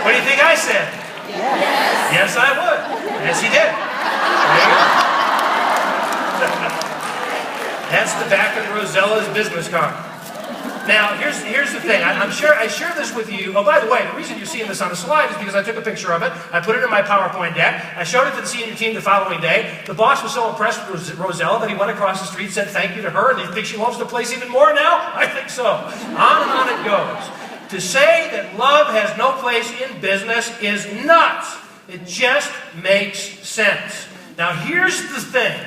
What do you think I said? Yes. Yes, I would. Yes, he did. That's the back of Rosella's business card. Now, here's the thing. I'm sure I share this with you. Oh, by the way, the reason you're seeing this on the slide is because I took a picture of it. I put it in my PowerPoint deck. I showed it to the senior team the following day. The boss was so impressed with Rosella that he went across the street, said thank you to her, and you think she loves the place even more now? I think so. On and on it goes. To say that love has no place in business is nuts. It just makes sense. Now, here's the thing.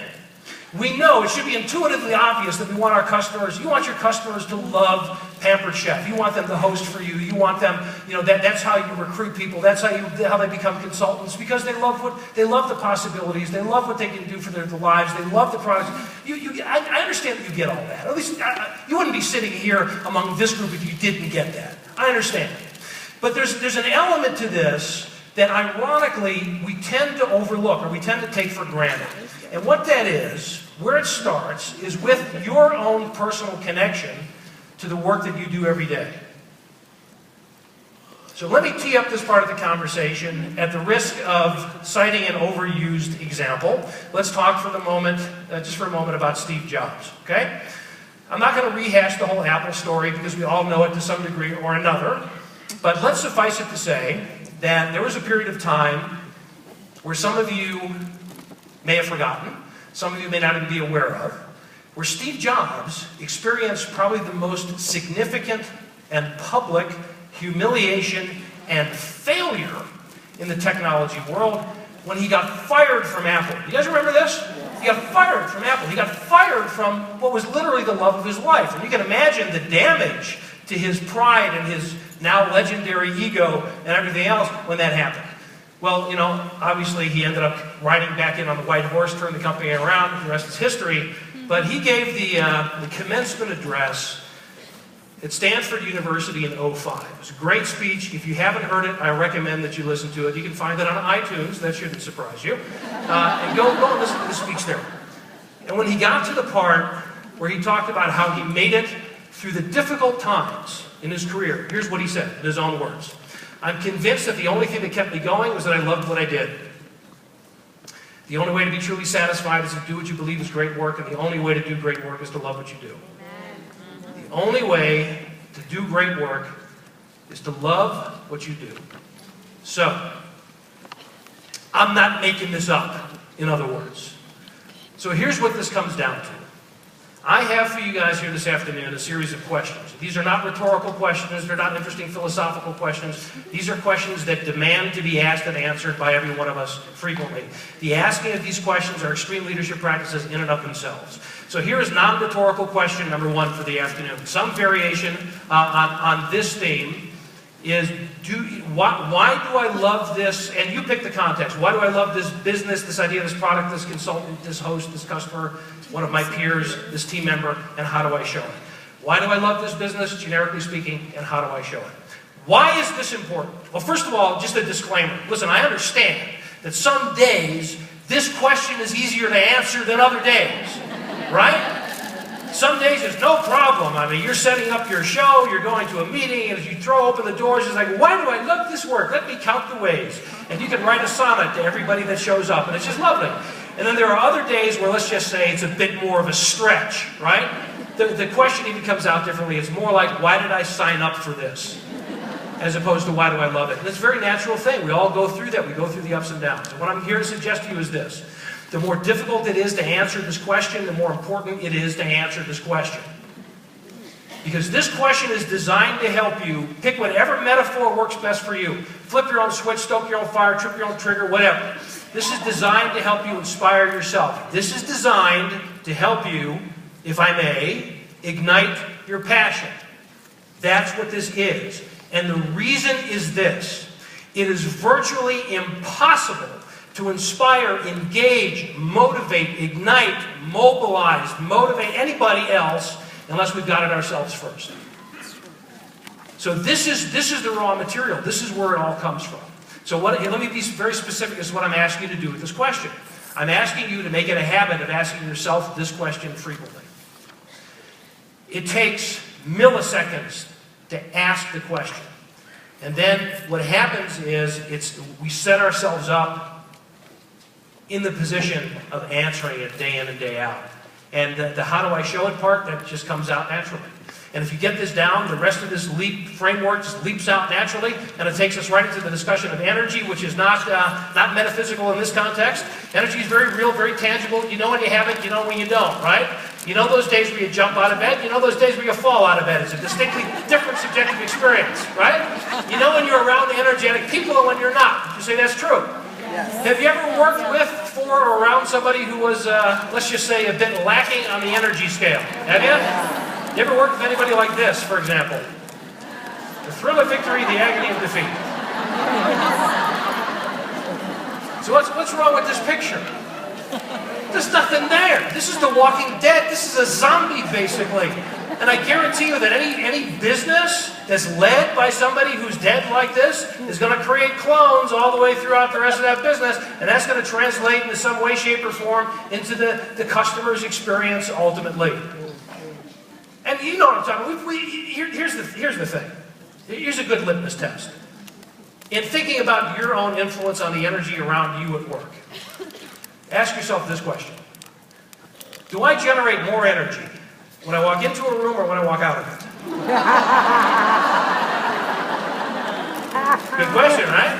We know, it should be intuitively obvious that we want our customers, you want your customers to love Pampered Chef. You want them to host for you. You want them, that's how you recruit people. That's how they become consultants, because they love the possibilities. They love what they can do for their lives. They love the products. I understand that you get all that. At least you wouldn't be sitting here among this group if you didn't get that. I understand. But there's an element to this that ironically we tend to overlook, or we tend to take for granted. And what that is, where it starts, is with your own personal connection to the work that you do every day. So let me tee up this part of the conversation at the risk of citing an overused example. Let's talk for the moment, just for a moment, about Steve Jobs, okay? I'm not going to rehash the whole Apple story because we all know it to some degree or another. But let's suffice it to say that there was a period of time where some of you may have forgotten, some of you may not even be aware of, where Steve Jobs experienced probably the most significant and public humiliation and failure in the technology world when he got fired from Apple. You guys remember this? He got fired from Apple. He got fired from what was literally the love of his life. And you can imagine the damage to his pride and his now legendary ego and everything else when that happened. Well, obviously he ended up riding back in on the white horse, turned the company around, the rest is history. But he gave the commencement address at Stanford University in '05. It was a great speech. If you haven't heard it, I recommend that you listen to it. You can find it on iTunes. That shouldn't surprise you. And go and listen to the speech there. And when he got to the part where he talked about how he made it through the difficult times in his career, here's what he said in his own words. I'm convinced that the only thing that kept me going was that I loved what I did. The only way to be truly satisfied is to do what you believe is great work, and the only way to do great work is to love what you do. The only way to do great work is to love what you do. So, I'm not making this up, in other words. So here's what this comes down to. I have for you guys here this afternoon a series of questions. These are not rhetorical questions. They're not interesting philosophical questions. These are questions that demand to be asked and answered by every one of us frequently. The asking of these questions are extreme leadership practices in and of themselves. So here is non-rhetorical question number one for the afternoon. Some variation on this theme is, why do I love this? And you pick the context. Why do I love this business, this idea, this product, this consultant, this host, this customer, one of my peers, this team member, and how do I show it? Why do I love this business, generically speaking, and how do I show it? Why is this important? Well, first of all, just a disclaimer. Listen, I understand that some days this question is easier to answer than other days, right? Some days it's no problem. I mean, you're setting up your show, you're going to a meeting, and as you throw open the doors, it's like, why do I love this work? Let me count the ways. And you can write a sonnet to everybody that shows up, and it's just lovely. And then there are other days where, let's just say, it's a bit more of a stretch, right? The question even comes out differently. It's more like, why did I sign up for this? As opposed to, why do I love it? And it's a very natural thing. We all go through that. We go through the ups and downs. And what I'm here to suggest to you is this. The more difficult it is to answer this question, the more important it is to answer this question. Because this question is designed to help you pick whatever metaphor works best for you. Flip your own switch, stoke your own fire, trip your own trigger, whatever. This is designed to help you inspire yourself. This is designed to help you, if I may, ignite your passion. That's what this is. And the reason is this. It is virtually impossible to inspire, engage, motivate, ignite, mobilize, motivate anybody else unless we've got it ourselves first. So this is the raw material. This is where it all comes from. So let me be very specific as to what I'm asking you to do with this question. I'm asking you to make it a habit of asking yourself this question frequently. It takes milliseconds to ask the question. And then what happens is we set ourselves up in the position of answering it day in and day out. And the how do I show it part, that just comes out naturally. And if you get this down, the rest of this leap framework just leaps out naturally, and it takes us right into the discussion of energy, which is not metaphysical in this context. Energy is very real, very tangible. You know when you have it, you know when you don't, right? You know those days where you jump out of bed, you know those days where you fall out of bed. It's a distinctly different subjective experience, right? You know when you're around the energetic people and when you're not. Would you say that's true? Yes. Have you ever worked with, for, or around somebody who was, let's just say, a bit lacking on the energy scale? Have you? You ever worked with anybody like this, for example? The thrill of victory, the agony of defeat. So what's wrong with this picture? There's nothing there. This is The Walking Dead. This is a zombie, basically. And I guarantee you that any business that's led by somebody who's dead like this is going to create clones all the way throughout the rest of that business, and that's going to translate in some way, shape, or form into the customer's experience ultimately. And you know what I'm talking about. Here's the thing. Here's a good litmus test. In thinking about your own influence on the energy around you at work, ask yourself this question. Do I generate more energy when I walk into a room or when I walk out of it? Good question, right?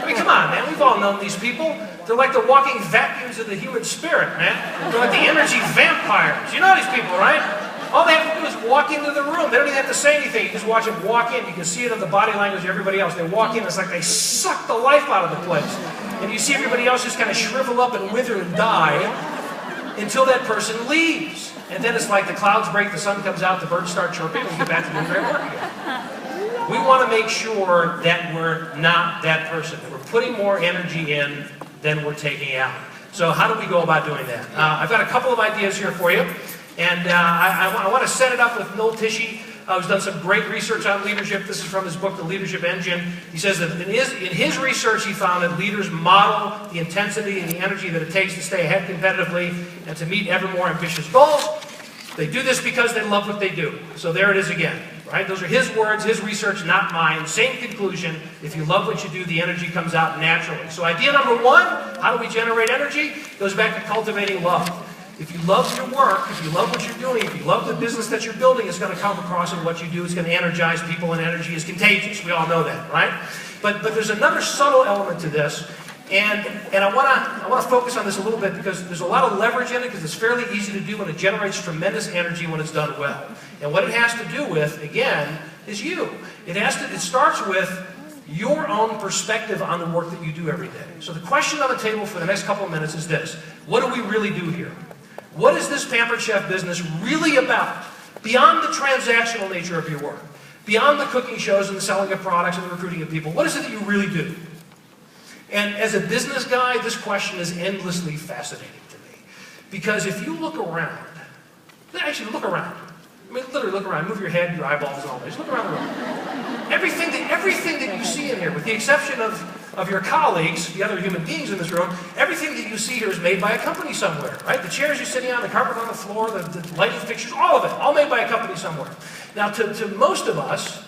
I mean, come on, man. We've all known these people. They're like the walking vacuums of the human spirit, man. They're like the energy vampires. You know these people, right? All they have to do is walk into the room. They don't even have to say anything. You just watch them walk in. You can see it in the body language of everybody else. They walk in, it's like they suck the life out of the place. And you see everybody else just kind of shrivel up and wither and die until that person leaves. And then it's like the clouds break, the sun comes out, the birds start chirping, and we get back to doing their work again. We want to make sure that we're not that person, that we're putting more energy in than we're taking out. So how do we go about doing that? I've got a couple of ideas here for you. And I want to set it up with Noel Tishy, who's done some great research on leadership. This is from his book, The Leadership Engine. He says that in his research, he found that leaders model the intensity and the energy that it takes to stay ahead competitively and to meet ever more ambitious goals. They do this because they love what they do. So there it is again, right? Those are his words, his research, not mine. Same conclusion. If you love what you do, the energy comes out naturally. So idea number one, how do we generate energy? Goes back to cultivating love. If you love your work, if you love what you're doing, if you love the business that you're building, it's going to come across in what you do. It's going to energize people, and energy is contagious. We all know that, right? But there's another subtle element to this, and I want to focus on this a little bit because there's a lot of leverage in it because it's fairly easy to do and it generates tremendous energy when it's done well. And what it has to do with, again, is you. It starts with your own perspective on the work that you do every day. So the question on the table for the next couple of minutes is this: what do we really do here? What is this Pampered Chef business really about? Beyond the transactional nature of your work, beyond the cooking shows and the selling of products and the recruiting of people, what is it that you really do? And as a business guy, this question is endlessly fascinating to me. Because if you look around, actually look around. I mean, literally look around, move your head, your eyeballs, and all that. Just look around the room. Everything that you see in here, with the exception of your colleagues, the other human beings in this room, everything that you see here is made by a company somewhere, right? The chairs you're sitting on, the carpet on the floor, the lighting fixtures, all of it, all made by a company somewhere. Now, to most of us,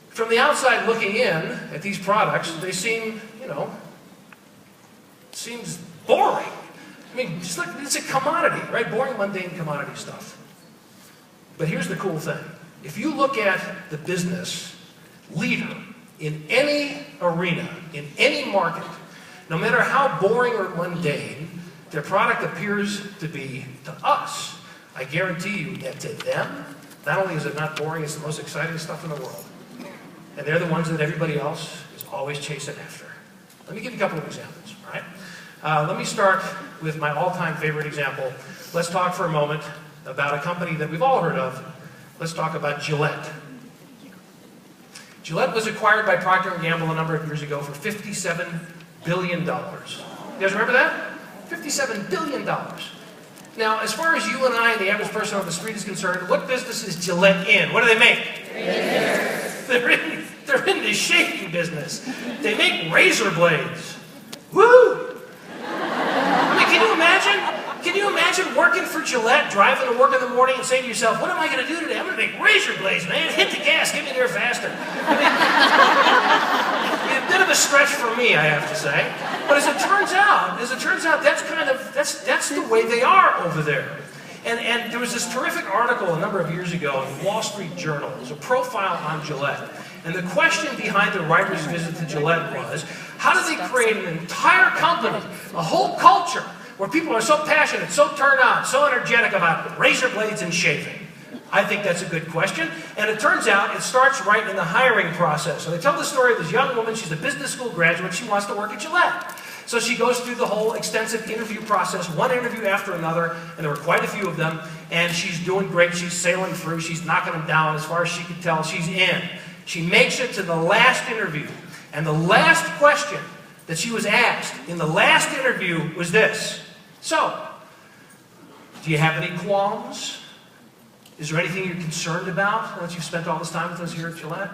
from the outside looking in at these products, they seem, seems boring. I mean, just like, it's a commodity, right? Boring, mundane commodity stuff. But here's the cool thing. If you look at the business leader in any arena, in any market, no matter how boring or mundane their product appears to be to us, I guarantee you that to them, not only is it not boring, it's the most exciting stuff in the world. And they're the ones that everybody else is always chasing after. Let me give you a couple of examples, all right? Let me start with my all-time favorite example. Let's talk for a moment about a company that we've all heard of. Let's talk about Gillette. Gillette was acquired by Procter & Gamble a number of years ago for $57 billion. You guys remember that? $57 billion. Now, as far as you and I, the average person on the street, is concerned, what business is Gillette in? What do they make? They're in the shaving business. They make razor blades. Woo! I mean, can you imagine working for Gillette, driving to work in the morning and saying to yourself, what am I going to do today? I'm going to make razor blades, man. Hit the gas, get me there faster. I mean, a bit of a stretch for me, I have to say. But as it turns out, that's the way they are over there. And there was this terrific article a number of years ago in the Wall Street Journal. It was a profile on Gillette. And the question behind the writer's visit to Gillette was, how do they create an entire company, a whole culture, where people are so passionate, so turned on, so energetic about razor blades and shaving? I think that's a good question. And it turns out it starts right in the hiring process. So they tell the story of this young woman. She's a business school graduate. She wants to work at Gillette. So she goes through the whole extensive interview process, one interview after another, and there were quite a few of them, and she's doing great. She's sailing through. She's knocking them down. As far as she can tell, she's in. She makes it to the last interview, and the last question that she was asked in the last interview was this. So, do you have any qualms? Is there anything you're concerned about now that you've spent all this time with us here at Gillette?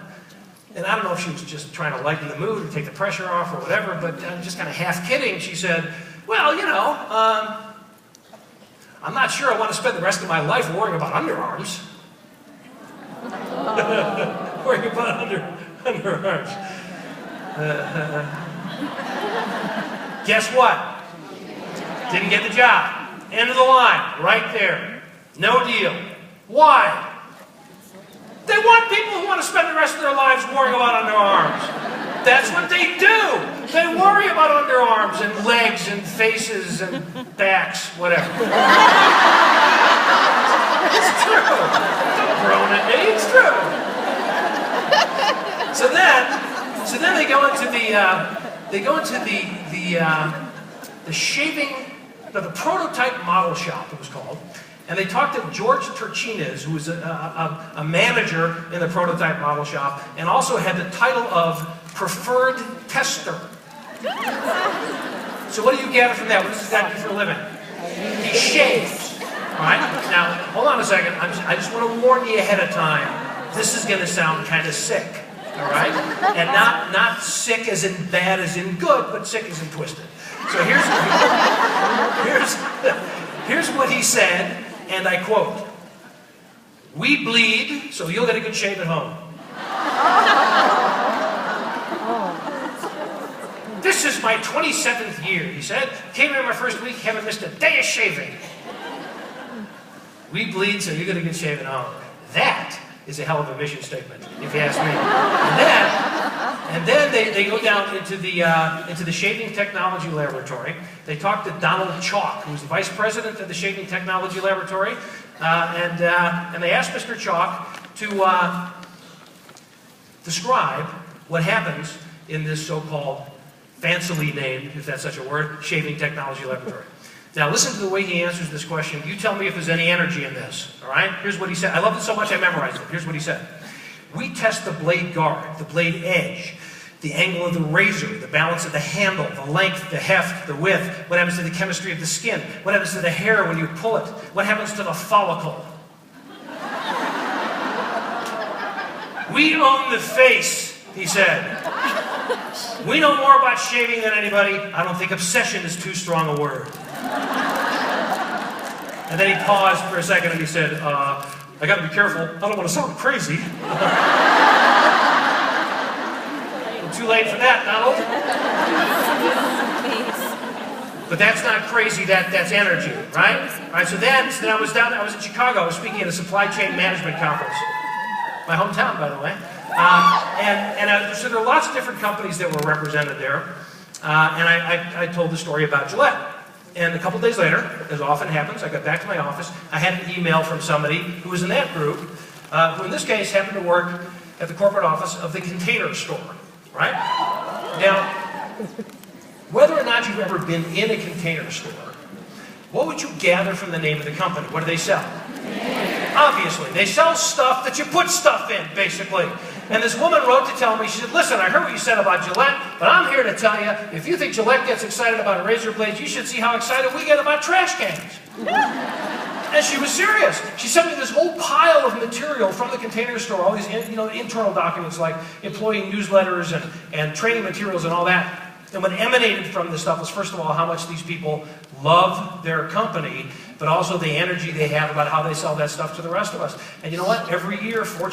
And I don't know if she was just trying to lighten the mood or take the pressure off or whatever, but just kind of half kidding, she said, well, you know, I'm not sure I want to spend the rest of my life worrying about underarms. Worrying about underarms. Guess what? Didn't get the job. End of the line, right there. No deal. Why? They want people who want to spend the rest of their lives worrying about underarms. That's what they do. They worry about underarms and legs and faces and backs, whatever. It's true. Don't groan at me. It's true. So then they go into the shaving, the prototype model shop, it was called. And they talked to George Turchinez, who was a manager in the prototype model shop, and also had the title of preferred tester. So what do you gather from that? What does this guy do for a living? He shaves. All right? Now, hold on a second. I just want to warn you ahead of time. This is going to sound kind of sick. All right? And not sick as in bad as in good, but sick as in twisted. So here's what he said. And I quote, "We bleed, so you'll get a good shave at home." This is my 27th year, he said. Came here my first week, haven't missed a day of shaving. We bleed, so you get a good shave at home. That is a hell of a mission statement, if you ask me. And then they go down into the shaving technology laboratory. They talk to Donald Chalk, who's the vice president of the shaving technology laboratory, and they ask Mr. Chalk to describe what happens in this so-called fancily named, if that's such a word, shaving technology laboratory. Now listen to the way he answers this question. You tell me if there's any energy in this, all right? Here's what he said. I loved it so much I memorized it. Here's what he said. We test the blade guard, the blade edge, the angle of the razor, the balance of the handle, the length, the heft, the width, what happens to the chemistry of the skin, what happens to the hair when you pull it, what happens to the follicle. We own the face, he said. We know more about shaving than anybody. I don't think obsession is too strong a word. And then he paused for a second and he said, I gotta be careful. I don't want to sound crazy. Too late for that, Donald. But that's not crazy, that's energy, right? All right, so then I was in Chicago, I was speaking at a supply chain management conference. My hometown, by the way. So there were lots of different companies that were represented there. And I told the story about Gillette. And a couple days later, as often happens, I got back to my office. I had an email from somebody who was in that group, who in this case happened to work at the corporate office of the Container Store, right? Now, whether or not you've ever been in a Container Store, what would you gather from the name of the company? What do they sell? Obviously, they sell stuff that you put stuff in, basically. And this woman wrote to tell me, she said, listen, I heard what you said about Gillette, but I'm here to tell you, if you think Gillette gets excited about razor blades, you should see how excited we get about trash cans. And she was serious. She sent me this whole pile of material from the Container Store, all these internal documents like employee newsletters and training materials and all that. And what emanated from this stuff was, first of all, how much these people love their company, but also the energy they have about how they sell that stuff to the rest of us. And you know what? Every year, Fortune